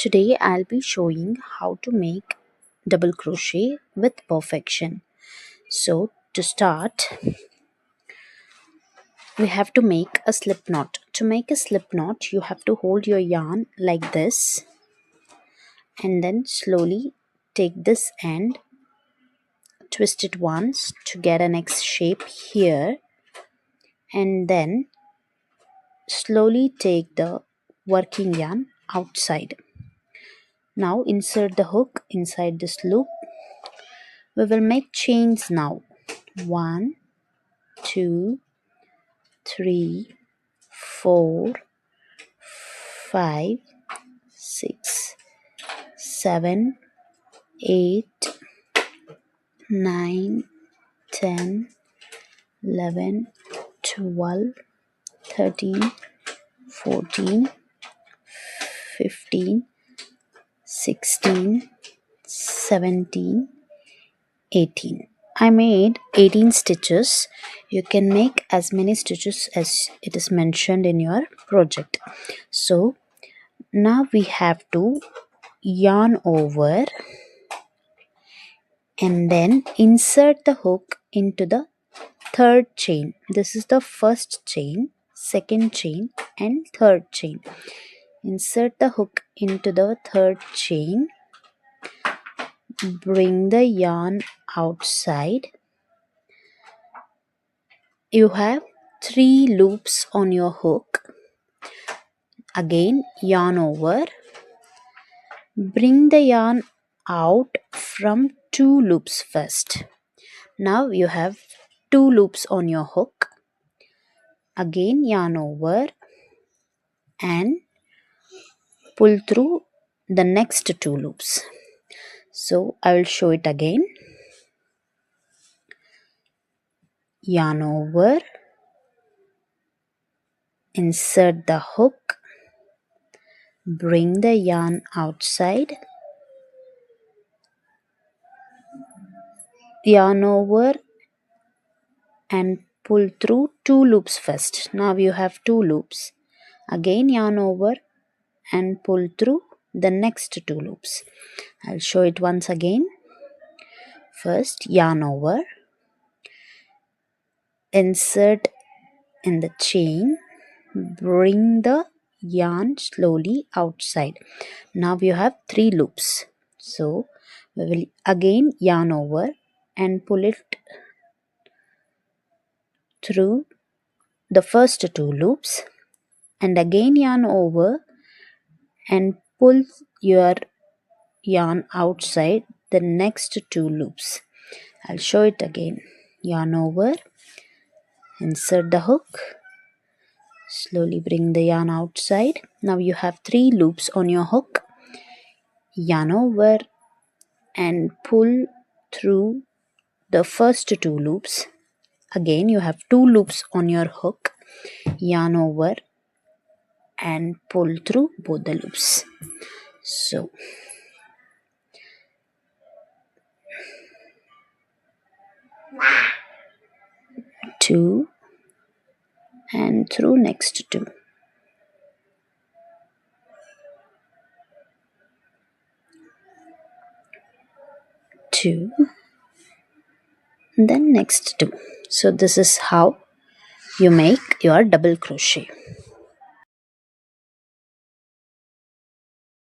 Today I'll be showing how to make double crochet with perfection. So to start, we have to make a slip knot. To make a slip knot, you have to hold your yarn like this and then slowly take this end, twist it once to get an X shape here, and then slowly take the working yarn outside. Now insert the hook inside this loop. We will make chains now. 1, 2, 3, 4, 5, 6, 7, 8, 9, 10, 11, 12, 13, 14, 15, 16, 17, 18. I made 18 stitches. You can make as many stitches as it is mentioned in your project. So now we have to yarn over and then insert the hook into the third chain. This is the first chain, second chain and third chain. Insert the hook into the third chain. Bring the yarn outside. You have 3 loops on your hook. Again yarn over. Bring the yarn out from 2 loops first. Now you have 2 loops on your hook. Again yarn over and pull through the next 2 loops. So I will show it again. Yarn over, insert the hook, bring the yarn outside, yarn over and pull through 2 loops first. Now you have 2 loops. Again yarn over and pull through the next 2 loops. I'll show it once again. First yarn over, insert in the chain, bring the yarn slowly outside. Now you have 3 loops. So we will again yarn over and pull it through the first 2 loops and again yarn over and pull your yarn outside the next 2 loops. I'll show it again. Yarn over, insert the hook, slowly bring the yarn outside. Now you have 3 loops on your hook. Yarn over and pull through the first 2 loops. Again you have 2 loops on your hook. Yarn over and pull through both the loops. So two and through next 2. 2 then next 2. So this is how you make your double crochet.